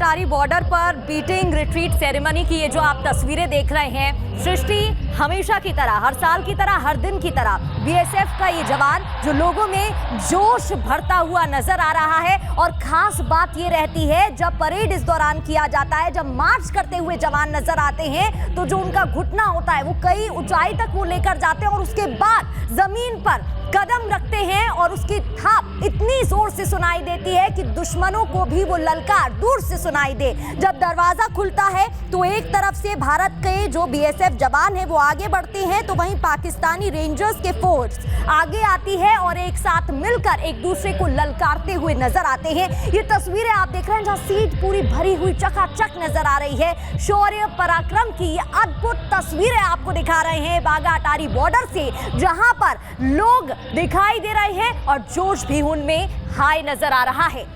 अटारी border पर beating retreat ceremony की ये जो आप तस्वीरें देख रहे हैं, सृष्टि, हमेशा की तरह, हर साल की तरह, हर दिन की तरह बीएसएफ का ये जवान जो लोगों में जोश भरता हुआ नजर आ रहा है। और खास बात ये रहती है जब परेड इस दौरान किया जाता है, जब मार्च करते हुए जवान नजर आते हैं तो जो उनका घुटना होता है वो कई ऊंचाई तक वो लेकर जाते हैं और उसके बाद जमीन पर कदम रखते हैं और उसकी थाप इतनी जोर से सुनाई देती है कि दुश्मनों को भी वो ललकार दूर से सुनाई दे। जब दरवाजा खुलता है तो एक तरफ से भारत के जो बीएसएफ जवान हैं वो आगे बढ़ते हैं, तो वहीं पाकिस्तानी रेंजर्स के फोर्स आगे आती है और एक साथ मिलकर एक दूसरे को ललकारते हुए नजर आते हैं। ये तस्वीरें आप देख रहे हैं जहां सीट पूरी भरी हुई चकाचक नजर आ रही है। शौर्य पराक्रम की ये अद्भुत तस्वीरें आपको दिखा रहे हैं बाघा अटारी बॉर्डर से, जहां पर लोग दिखाई दे रहे हैं और जोश भी उनमें हाई नजर आ रहा है।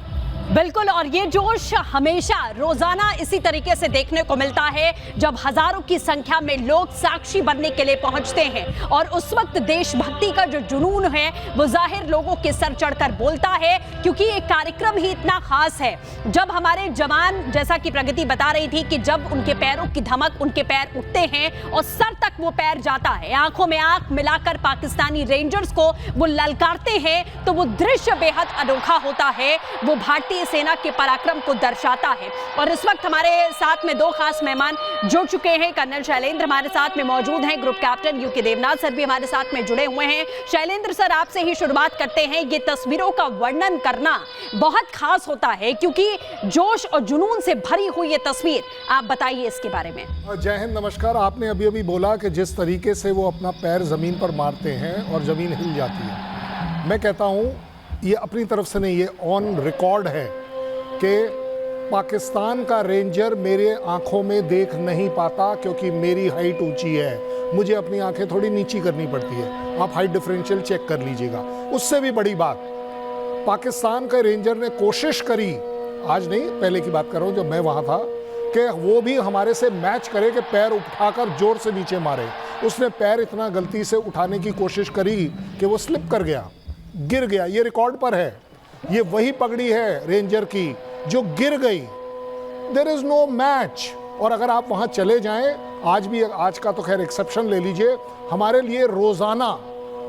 बिल्कुल, और ये जोश हमेशा रोजाना इसी तरीके से देखने को मिलता है जब हजारों की संख्या में लोग साक्षी बनने के लिए पहुंचते हैं और उस वक्त देशभक्ति का जो जुनून है वो जाहिर लोगों के सर चढ़कर बोलता है, क्योंकि ये कार्यक्रम ही इतना खास है। जब हमारे जवान, जैसा कि प्रगति बता रही थी, कि जब उनके पैरों की धमक, उनके पैर उठते हैं और सर तक वो पैर जाता है, आंखों में आंख मिलाकर पाकिस्तानी रेंजर्स को वो ललकारते हैं, तो वो दृश्य बेहद अनोखा होता है, वो भारतीय सेना के पराक्रम को दर्शाता है। और इस वक्त हमारे साथ में दो खास मेहमान जुड़ चुके हैं। कर्नल शैलेंद्र हमारे साथ में मौजूद हैं, group captain UK Devnath sir भी हमारे साथ में जुड़े हुए हैं। शैलेंद्र सर, आपसे ही शुरुआत करते हैं। ये तस्वीरों का वर्णन करना बहुत खास होता है क्योंकि जोश और जुनून से भरी हुई ये तस्वीर, आप बताइए इसके बारे में। जय हिंद, नमस्कार। आपने अभी अभी बोला कि जिस तरीके से वो अपना पैर जमीन पर मारते हैं और जमीन हिल जाती है, मैं कहता हूँ ये अपनी तरफ से नहीं, ये ऑन रिकॉर्ड है कि पाकिस्तान का रेंजर मेरे आंखों में देख नहीं पाता क्योंकि मेरी हाइट ऊंची है, मुझे अपनी आंखें थोड़ी नीची करनी पड़ती है। आप हाइट डिफरेंशियल चेक कर लीजिएगा। उससे भी बड़ी बात, पाकिस्तान के रेंजर ने कोशिश करी, आज नहीं पहले की बात कर रहा हूँ जब मैं वहाँ था, कि वो भी हमारे से मैच करे कि पैर उठाकर जोर से नीचे मारे। उसने पैर इतना गलती से उठाने की कोशिश करी कि वो स्लिप कर गया, गिर गया। ये रिकॉर्ड पर है। ये वही पगड़ी है रेंजर की जो गिर गई। There is no match. और अगर आप वहां चले जाएं, आज भी, आज का तो खैर एक्सेप्शन ले लीजिए, हमारे लिए रोजाना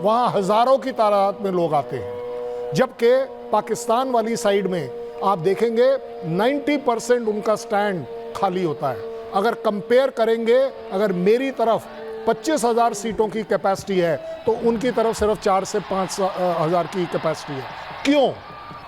वहां हजारों की तादाद में लोग आते हैं, जबकि पाकिस्तान वाली साइड में आप देखेंगे 90% उनका स्टैंड खाली होता है। अगर कंपेयर करेंगे, अगर मेरी तरफ 25,000 सीटों की कैपेसिटी है तो उनकी तरफ सिर्फ 4 से 5 हज़ार की कैपेसिटी है। क्यों?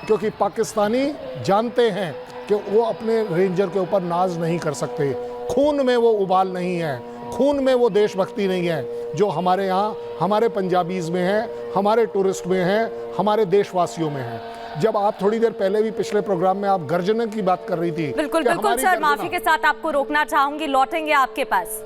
क्योंकि पाकिस्तानी जानते हैं कि वो अपने रेंजर के ऊपर नाज नहीं कर सकते। खून में वो उबाल नहीं है, खून में वो देशभक्ति नहीं है जो हमारे यहाँ, हमारे पंजाबीज में है, हमारे टूरिस्ट में है, हमारे देशवासियों में है। जब आप थोड़ी देर पहले भी पिछले प्रोग्राम में आप गर्जन की बात कर रही थी। बिल्कुल बिल्कुल सर, माफी के साथ आपको रोकना चाहूंगी, लौटेंगे आपके पास।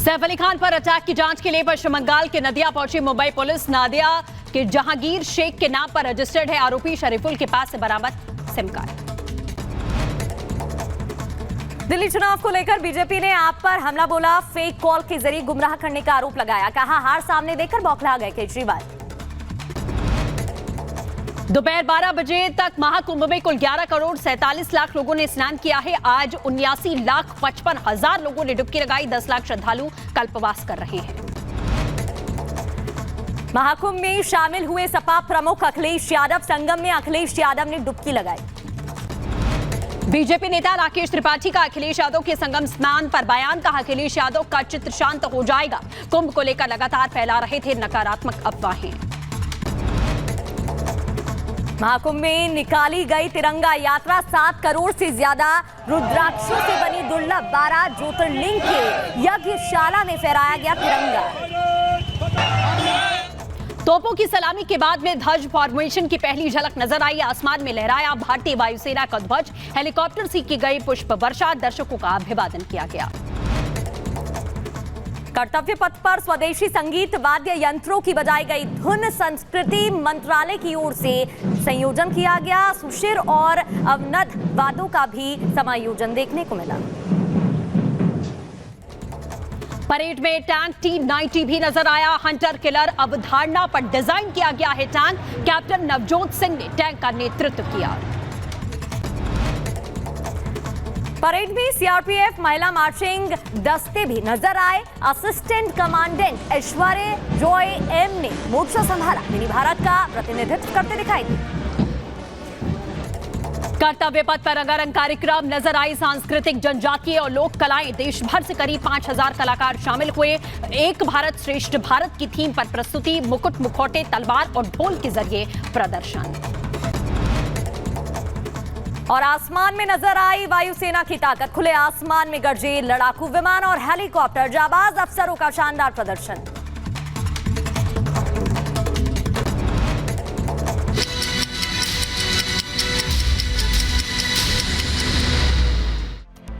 सैफ अली खान पर अटैक की जांच के लिए पश्चिम बंगाल के नदिया पहुंची मुंबई पुलिस। नादिया के जहांगीर शेख के नाम पर रजिस्टर्ड है आरोपी शरीफुल के पास से बरामद सिम कार्ड। दिल्ली चुनाव को लेकर बीजेपी ने आप पर हमला बोला, फेक कॉल के जरिए गुमराह करने का आरोप लगाया। कहा हार सामने देखकर बौखला गए केजरीवाल। दोपहर 12 बजे तक महाकुंभ में कुल 11 करोड़ 47 लाख लोगों ने स्नान किया है। आज 79,55,000 लोगों ने डुबकी लगाई। 10 लाख श्रद्धालु कल्पवास कर रहे हैं। महाकुंभ में शामिल हुए सपा प्रमुख अखिलेश यादव। संगम में अखिलेश यादव ने डुबकी लगाई। बीजेपी नेता राकेश त्रिपाठी का अखिलेश यादव के संगम स्नान पर बयान। कहा अखिलेश यादव का चित्त शांत हो जाएगा। कुंभ को लेकर लगातार फैला रहे थे नकारात्मक अफवाहें। महाकुंभ में निकाली गई तिरंगा यात्रा। 7 करोड़ से ज्यादा रुद्राक्षों से बनी दुर्लभ 12 ज्योतिर्लिंग के यज्ञशाला में फहराया गया तिरंगा। तोपों की सलामी के बाद में ध्वज फॉर्मेशन की पहली झलक नजर आई। आसमान में लहराया भारतीय वायुसेना का ध्वज। हेलीकॉप्टर से की गई पुष्प वर्षा। दर्शकों का अभिवादन किया गया। कर्तव्य पथ पर स्वदेशी संगीत वाद्य यंत्रों की बजाई गई धुन संस्कृति मंत्रालय की ओर से संयोजन किया गया। सुशिर और अवनद वादों का भी समायोजन देखने को मिला। परेड में टैंक T-90 भी नजर आया। हंटर किलर अवधारणा पर डिजाइन किया गया है टैंक। कैप्टन नवजोत सिंह ने टैंक का नेतृत्व किया। परेड में सीआरपीएफ महिला मार्चिंग दस्ते भी नजर आए। असिस्टेंट कमांडेंट ऐश्वर्य जॉय एम ने मोर्चा संभाला। मिनी भारत का प्रतिनिधित्व करते दिखाई दिए। कर्तव्य पथ पर रंगारंग कार्यक्रम नजर आई। सांस्कृतिक, जनजातीय और लोक कलाएं, देश भर से करीब 5000 कलाकार शामिल हुए। एक भारत श्रेष्ठ भारत की थीम पर प्रस्तुति, मुकुट, मुखौटे, तलवार और ढोल के जरिए प्रदर्शन। और आसमान में नजर आई वायुसेना की ताकत। खुले आसमान में गरजे लड़ाकू विमान और हेलीकॉप्टर। जाबाज अफसरों का शानदार प्रदर्शन।